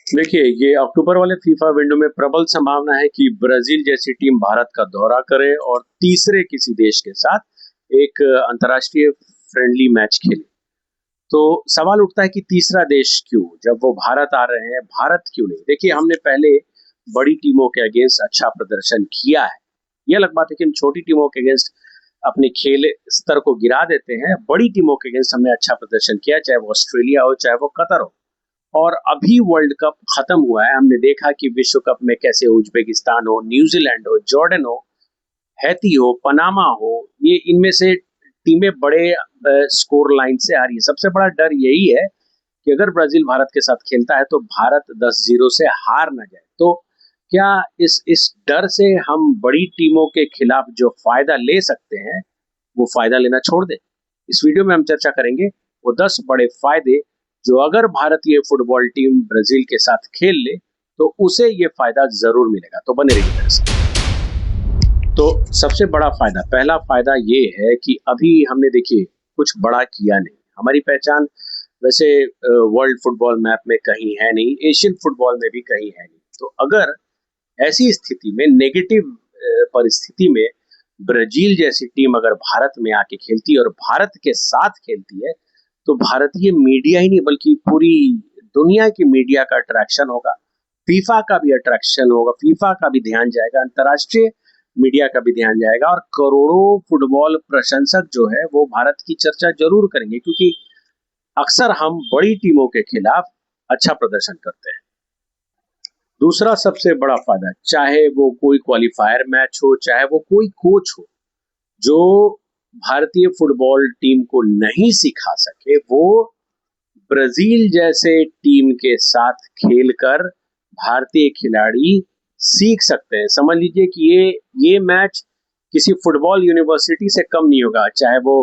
देखिए, ये अक्टूबर वाले फीफा विंडो में प्रबल संभावना है कि ब्राजील जैसी टीम भारत का दौरा करे और तीसरे किसी देश के साथ एक अंतर्राष्ट्रीय फ्रेंडली मैच खेले। तो सवाल उठता है कि तीसरा देश क्यों, जब वो भारत आ रहे हैं, भारत क्यों नहीं? देखिए, हमने पहले बड़ी टीमों के अगेंस्ट अच्छा प्रदर्शन किया है। ये अलग बात है कि हम छोटी टीमों के अगेंस्ट अपने खेल स्तर को गिरा देते हैं। बड़ी टीमों के अगेंस्ट हमने अच्छा प्रदर्शन किया, चाहे वो ऑस्ट्रेलिया हो, चाहे वो कतर हो। और अभी वर्ल्ड कप खत्म हुआ है, हमने देखा कि विश्व कप में कैसे उज्बेकिस्तान हो, न्यूजीलैंड हो, जॉर्डन हो, हैती हो, पनामा हो, ये इनमें से टीमें बड़े स्कोर लाइन से आ रही है। सबसे बड़ा डर यही है कि अगर ब्राजील भारत के साथ खेलता है तो भारत 10-0 से हार ना जाए। तो क्या इस डर से हम बड़ी टीमों के खिलाफ जो फायदा ले सकते हैं, वो फायदा लेना छोड़ दें? इस वीडियो में हम चर्चा करेंगे वो 10 बड़े फायदे जो अगर भारतीय फुटबॉल टीम ब्राजील के साथ खेल ले तो उसे ये फायदा जरूर मिलेगा। तो बने रहिए मेरे साथ। तो सबसे बड़ा फायदा, पहला फायदा ये है कि अभी हमने देखिए कुछ बड़ा किया नहीं। हमारी पहचान वैसे वर्ल्ड फुटबॉल मैप में कहीं है नहीं, एशियन फुटबॉल में भी कहीं है नहीं। तो अगर ऐसी स्थिति में, नेगेटिव परिस्थिति में ब्राजील जैसी टीम अगर भारत में आके खेलती है और भारत के साथ खेलती है, तो भारतीय मीडिया ही नहीं बल्कि पूरी दुनिया की मीडिया का अट्रैक्शन होगा। फीफा का भी अट्रैक्शन होगा, फीफा का भी ध्यान जाएगा, अंतर्राष्ट्रीय मीडिया का भी ध्यान जाएगा और करोड़ों फुटबॉल प्रशंसक जो है वो भारत की चर्चा जरूर करेंगे, क्योंकि अक्सर हम बड़ी टीमों के खिलाफ अच्छा प्रदर्शन करते हैं। दूसरा सबसे बड़ा फायदा, चाहे वो कोई क्वालिफायर मैच हो, चाहे वो कोई कोच हो जो भारतीय फुटबॉल टीम को नहीं सिखा सके, वो ब्राजील जैसे टीम के साथ खेलकर भारतीय खिलाड़ी सीख सकते हैं। समझ लीजिए कि ये मैच किसी फुटबॉल यूनिवर्सिटी से कम नहीं होगा, चाहे वो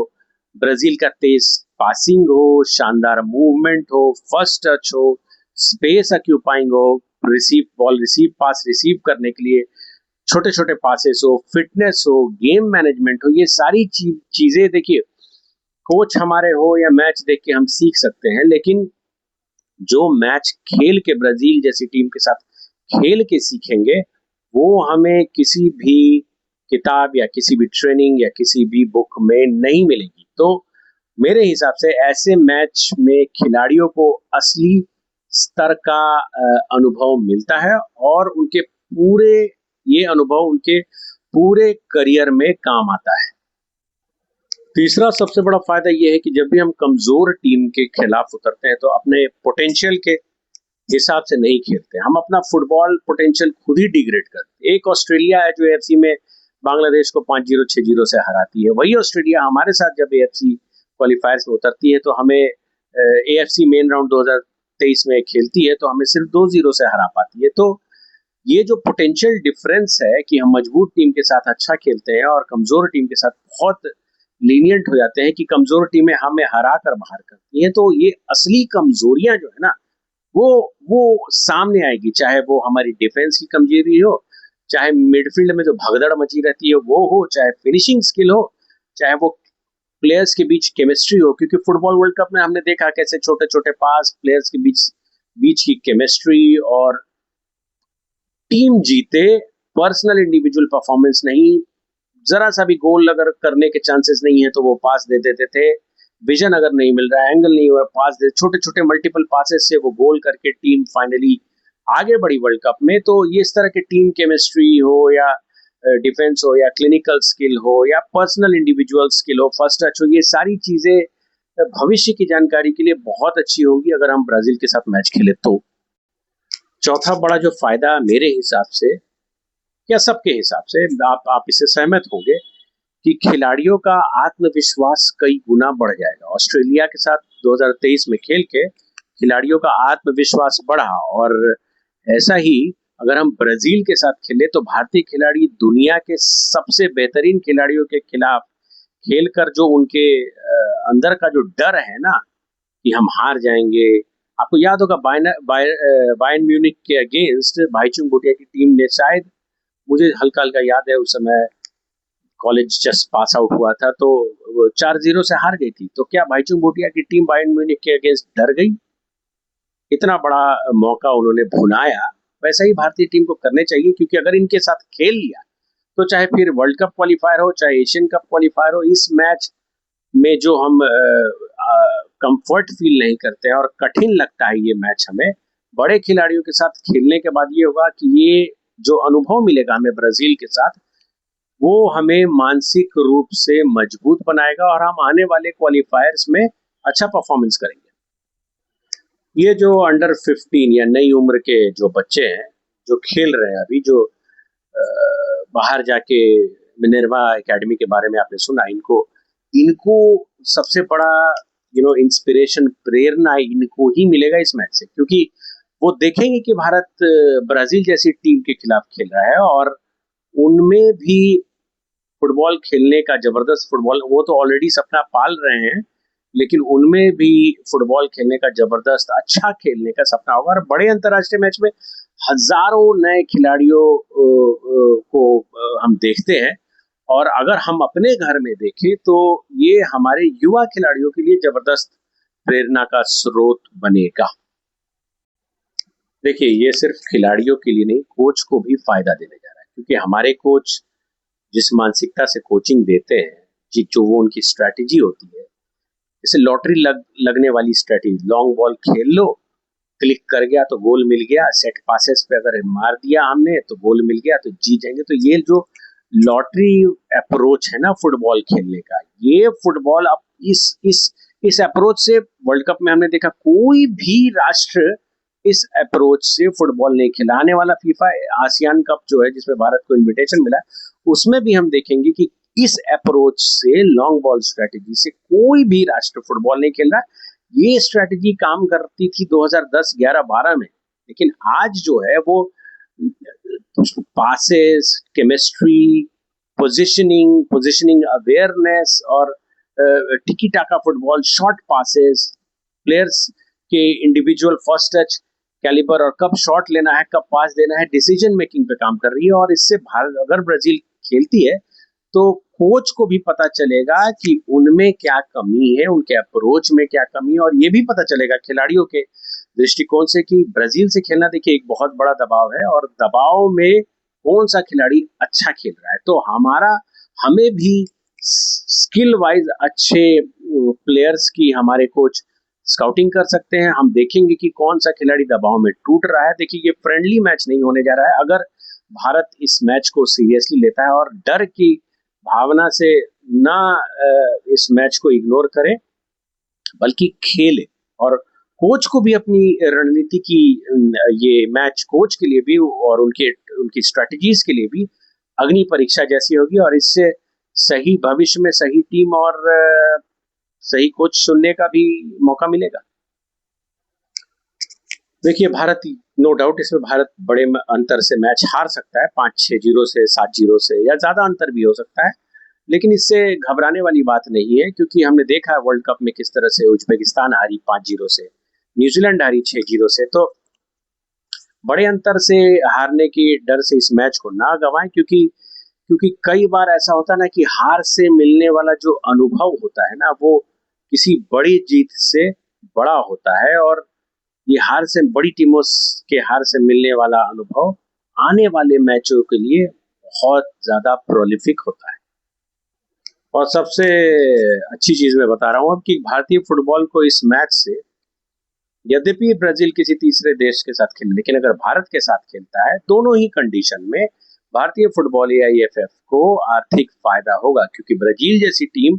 ब्राजील का तेज पासिंग हो, शानदार मूवमेंट हो, फर्स्ट टच हो, स्पेस ऑक्यूपाइंग हो, रिसीव बॉल, रिसीव पास रिसीव करने के लिए छोटे छोटे पासेस हो, फिटनेस हो, गेम मैनेजमेंट हो, ये सारी चीजें देखिए कोच हमारे हो या मैच देख के हम सीख सकते हैं। लेकिन जो मैच खेल के ब्राजील जैसी टीम के साथ खेल के सीखेंगे, वो हमें किसी भी किताब या किसी भी ट्रेनिंग या किसी भी बुक में नहीं मिलेगी। तो मेरे हिसाब से ऐसे मैच में खिलाड़ियों को असली स्तर का अनुभव मिलता है और उनके पूरे ये अनुभव उनके पूरे करियर में काम आता है। तीसरा सबसे बड़ा फायदा यह है कि जब भी हम कमजोर टीम के खिलाफ उतरते हैं तो अपने पोटेंशियल के हिसाब से नहीं खेलते, हम अपना फुटबॉल पोटेंशियल खुद ही डिग्रेड करते हैं। एक ऑस्ट्रेलिया है जो एएफसी में बांग्लादेश को 5-0 6-0 से हराती है, वही ऑस्ट्रेलिया हमारे साथ जब एएफसी क्वालिफायर्स में उतरती है तो हमें एएफसी मेन राउंड 2023 में खेलती है तो हमें सिर्फ 2-0 से हरा पाती है। तो ये जो पोटेंशियल डिफरेंस है कि हम मजबूत टीम के साथ अच्छा खेलते हैं और कमजोर टीम के साथ बहुत लीनियंट हो जाते हैं कि कमजोर टीमें हमें हरा कर बाहर करती हैं, तो ये असली कमजोरियां जो है ना, वो वो सामने आएगी। चाहे वो हमारी डिफेंस की कमजोरी हो, चाहे मिडफील्ड में जो भगदड़ मची रहती है वो हो, चाहे फिनिशिंग स्किल हो, चाहे वो प्लेयर्स के बीच केमिस्ट्री हो। क्योंकि फुटबॉल वर्ल्ड कप में हमने देखा कैसे छोटे छोटे पास, प्लेयर्स के बीच बीच की केमिस्ट्री और टीम जीते, पर्सनल इंडिविजुअल परफॉर्मेंस नहीं। जरा सा भी गोल अगर करने के चांसेस नहीं है तो वो पास दे देते थे। विजन अगर नहीं मिल रहा है, एंगल नहीं हुआ, पास दे, छोटे छोटे मल्टीपल पासेस से वो गोल करके टीम फाइनली आगे बढ़ी वर्ल्ड कप में। तो ये इस तरह के टीम केमिस्ट्री हो या डिफेंस हो या क्लिनिकल स्किल हो या पर्सनल इंडिविजुअल स्किल हो, फर्स्ट टच हो, ये सारी चीजें भविष्य की जानकारी के लिए बहुत अच्छी होगी अगर हम ब्राजील के साथ मैच खेले तो। चौथा बड़ा जो फायदा मेरे हिसाब से या सबके हिसाब से, आप इससे सहमत होंगे कि खिलाड़ियों का आत्मविश्वास कई गुना बढ़ जाएगा। ऑस्ट्रेलिया के साथ 2023 में खेल के खिलाड़ियों का आत्मविश्वास बढ़ा और ऐसा ही अगर हम ब्राजील के साथ खेले तो भारतीय खिलाड़ी दुनिया के सबसे बेहतरीन खिलाड़ियों के खिलाफ खेलकर जो उनके अंदर का जो डर है ना कि हम हार जाएंगे। आपको याद होगा बायर्न म्यूनिख के अगेंस्ट भाईचुंग भूटिया की टीम ने शायद, मुझे हल्का हल्का याद है, उस समय कॉलेज जस्ट पास आउट हुआ था, तो 4-0 से हार गई थी। तो क्या भाईचुंग भूटिया की टीम बायर्न म्यूनिख के अगेंस्ट डर गई? इतना बड़ा मौका उन्होंने भुनाया, वैसा ही भारतीय टीम को करने चाहिए, क्योंकि अगर इनके साथ खेल लिया तो चाहे फिर वर्ल्ड कप क्वालिफायर हो, चाहे एशियन कप क्वालिफायर हो, इस मैच में जो हम कंफर्ट फील नहीं करते हैं और कठिन लगता है ये मैच हमें, बड़े खिलाड़ियों के साथ खेलने के बाद ये होगा कि ये जो अनुभव मिलेगा हमें ब्राजील के साथ, वो हमें मानसिक रूप से मजबूत बनाएगा और हम आने वाले क्वालिफायर्स में अच्छा परफॉर्मेंस करेंगे। ये जो अंडर 15 या नई उम्र के जो बच्चे हैं जो खेल रहे हैं अभी, जो बाहर जाके मिनर्वा एकेडमी के बारे में आपने सुना, इनको इनको सबसे बड़ा इंस्पिरेशन, प्रेरणा इनको ही मिलेगा इस मैच से, क्योंकि वो देखेंगे कि भारत ब्राजील जैसी टीम के खिलाफ खेल रहा है और उनमें भी फुटबॉल खेलने का, जबरदस्त फुटबॉल, वो तो ऑलरेडी सपना पाल रहे हैं, लेकिन उनमें भी फुटबॉल खेलने का, जबरदस्त अच्छा खेलने का सपना होगा। और बड़े अंतर्राष्ट्रीय मैच में हजारों नए खिलाड़ियों को हम देखते हैं, और अगर हम अपने घर में देखें तो ये हमारे युवा खिलाड़ियों के लिए जबरदस्त प्रेरणा का स्रोत बनेगा। देखिए, ये सिर्फ खिलाड़ियों के लिए नहीं, कोच को भी फायदा देने जा रहा है, क्योंकि हमारे कोच जिस मानसिकता से कोचिंग देते हैं, जो वो उनकी स्ट्रैटेजी होती है, जैसे लॉटरी लगने वाली स्ट्रैटेजी, लॉन्ग बॉल खेल लो, क्लिक कर गया तो गोल मिल गया, सेट पासेस पे अगर मार दिया हमने तो गोल मिल गया तो जीत जाएंगे। तो ये जो लॉटरी अप्रोच है ना फुटबॉल खेलने का, ये फुटबॉल अब इस अप्रोच से वर्ल्ड कप में हमने देखा कोई भी राष्ट्र इस अप्रोच से फुटबॉल नहीं खेला। आने वाला फीफा आसियान कप जो है, जिसमें भारत को इनविटेशन मिला, उसमें भी हम देखेंगे कि इस अप्रोच से, लॉन्ग बॉल स्ट्रेटेजी से कोई भी राष्ट्र फुटबॉल नहीं खेल रहा है। ये स्ट्रेटेजी काम करती थी 2010, 11, 12 में, लेकिन आज जो है वो पासेस, केमिस्ट्री, पोजिशनिंग अवेयरनेस और टिकी टाका फुटबॉल, शॉर्ट पासेस, प्लेयर्स के इंडिविजुअल फर्स्ट टच कैलिबर और कब शॉट लेना है, कब पास देना है, डिसीजन मेकिंग पे काम कर रही है। और इससे भारत, अगर ब्राजील खेलती है तो कोच को भी पता चलेगा कि उनमें क्या कमी है, उनके अप्रोच में क्या कमी है, और ये भी पता चलेगा खिलाड़ियों के दृष्टिकोण से कि ब्राजील से खेलना, देखिए, एक बहुत बड़ा दबाव है और दबाव में कौन सा खिलाड़ी अच्छा खेल रहा है। तो हमें भी स्किल वाइज अच्छे प्लेयर्स की हमारे कोच स्काउटिंग कर सकते हैं। हम देखेंगे कि कौन सा खिलाड़ी दबाव में टूट रहा है। देखिए, ये फ्रेंडली मैच नहीं होने जा रहा है। अगर भारत इस मैच को सीरियसली लेता है और डर की भावना से ना इस मैच को इग्नोर करे, बल्कि खेले, और कोच को भी अपनी रणनीति की, ये मैच कोच के लिए भी और उनकी स्ट्रेटजीज के लिए भी अग्नि परीक्षा जैसी होगी, और इससे सही भविष्य में सही टीम और सही कोच चुनने का भी मौका मिलेगा। देखिए, भारत, नो डाउट, इसमें भारत बड़े अंतर से मैच हार सकता है, 5-6-0 से, 7-0 से, या ज्यादा अंतर भी हो सकता है, लेकिन इससे घबराने वाली बात नहीं है, क्योंकि हमने देखा है वर्ल्ड कप में किस तरह से उज्बेकिस्तान हारी 5-0 से, न्यूजीलैंड हारी 6-0 से। तो बड़े अंतर से हारने की डर से इस मैच को ना गंवाएं, क्योंकि कई बार ऐसा होता है ना कि हार से मिलने वाला जो अनुभव होता है ना, वो किसी बड़ी जीत से बड़ा होता है, और ये हार से, बड़ी टीमों के हार से मिलने वाला अनुभव आने वाले मैचों के लिए बहुत ज्यादा प्रोलिफिक होता है। और सबसे अच्छी चीज मैं बता रहा हूं अब, कि भारतीय फुटबॉल को इस मैच से, यद्यपि ब्राजील किसी तीसरे देश के साथ खेले, लेकिन अगर भारत के साथ खेलता है, दोनों ही कंडीशन में भारतीय फुटबॉल या AFF को आर्थिक फायदा होगा, क्योंकि ब्राजील जैसी टीम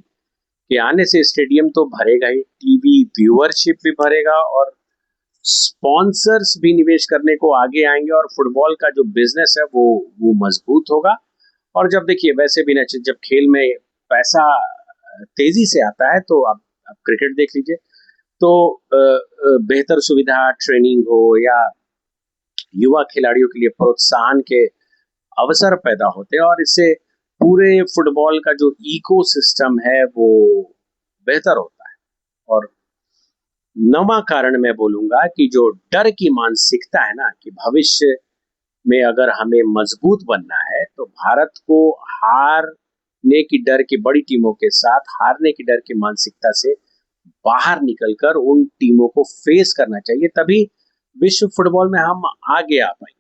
के आने से स्टेडियम तो भरेगा ही, टीवी व्यूअरशिप भी भरेगा, और स्पॉन्सर्स भी निवेश करने को आगे आएंगे, और फुटबॉल का जो बिजनेस है वो मजबूत होगा। और जब देखिए, वैसे भी ना, जब खेल में पैसा तेजी से आता है, तो आप क्रिकेट देख लीजिए, तो बेहतर सुविधा, ट्रेनिंग हो, या युवा खिलाड़ियों के लिए प्रोत्साहन के अवसर पैदा होते हैं, और इससे पूरे फुटबॉल का जो इकोसिस्टम है वो बेहतर होता है। और नवा कारण मैं बोलूंगा कि जो डर की मानसिकता है ना, कि भविष्य में अगर हमें मजबूत बनना है, तो भारत को हारने की डर की, बड़ी टीमों के साथ हारने की डर की मानसिकता से बाहर निकलकर उन टीमों को फेस करना चाहिए। तभी विश्व फुटबॉल में हम आगे आ पाएंगे।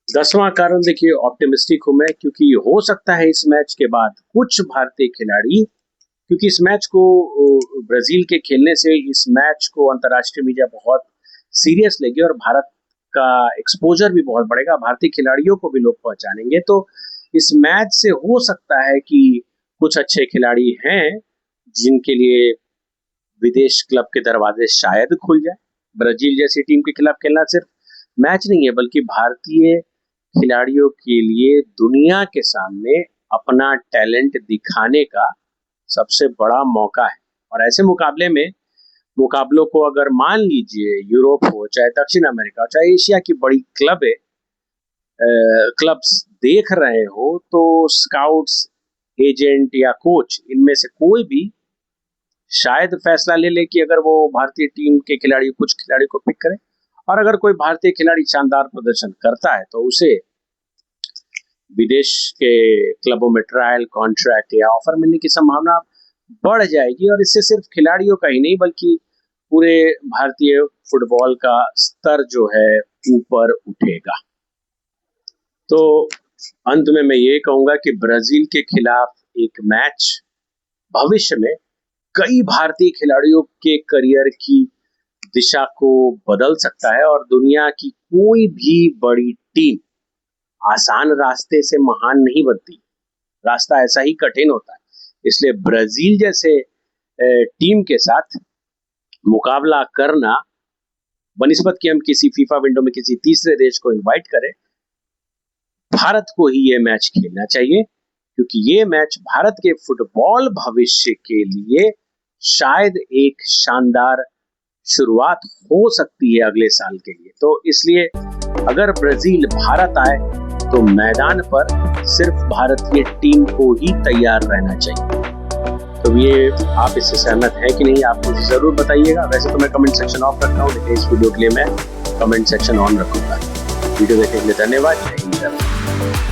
10वां कारण देखिए, ऑप्टिमिस्टिक हूं मैं, क्योंकि हो सकता है इस मैच के बाद कुछ भारतीय खिलाड़ी, क्योंकि इस मैच को ब्राजील के खेलने से इस मैच को अंतर्राष्ट्रीय मीडिया बहुत सीरियस लेगी और भारत का एक्सपोजर भी बहुत बढ़ेगा, भारतीय खिलाड़ियों को भी लोग पहचानेंगे। तो इस मैच से हो सकता है कि कुछ अच्छे खिलाड़ी हैं जिनके लिए विदेश क्लब के दरवाजे शायद खुल जाए। ब्राजील जैसी टीम के खिलाफ खेलना सिर्फ मैच नहीं है, बल्कि भारतीय खिलाड़ियों के लिए दुनिया के सामने अपना टैलेंट दिखाने का सबसे बड़ा मौका है। और ऐसे मुकाबलों को अगर मान लीजिए यूरोप हो, चाहे दक्षिण अमेरिका हो, चाहे एशिया की बड़ी क्लब्स देख रहे हो, तो स्काउट्स, एजेंट या कोच, इनमें से कोई भी शायद फैसला ले ले कि अगर वो भारतीय टीम के कुछ खिलाड़ी को पिक करे, और अगर कोई भारतीय खिलाड़ी शानदार प्रदर्शन करता है तो उसे विदेश के क्लबों में ट्रायल, कॉन्ट्रैक्ट या ऑफर मिलने की संभावना बढ़ जाएगी। और इससे सिर्फ खिलाड़ियों का ही नहीं, बल्कि पूरे भारतीय फुटबॉल का स्तर जो है ऊपर उठेगा। तो अंत में मैं ये कहूंगा कि ब्राजील के खिलाफ एक मैच भविष्य में कई भारतीय खिलाड़ियों के करियर की दिशा को बदल सकता है, और दुनिया की कोई भी बड़ी टीम आसान रास्ते से महान नहीं बनती, रास्ता ऐसा ही कठिन होता है। इसलिए ब्राजील जैसे टीम के साथ मुकाबला करना, बनिस्बत कि हम किसी फीफा विंडो में किसी तीसरे देश को इनवाइट करें, भारत को ही ये मैच खेलना चाहिए, क्योंकि ये मैच भारत के फुटबॉल भविष्य के लिए शायद एक शानदार शुरुआत हो सकती है अगले साल के लिए। तो इसलिए अगर ब्राजील भारत आए तो मैदान पर सिर्फ भारतीय टीम को ही तैयार रहना चाहिए। तो ये आप इससे सहमत हैं कि नहीं, आप मुझे जरूर बताइएगा। वैसे तो मैं कमेंट सेक्शन ऑफ रखता हूँ, लेकिन इस वीडियो के लिए मैं कमेंट सेक्शन ऑन रखूंगा। वीडियो देखने के लिए धन्यवाद। जय हिंद।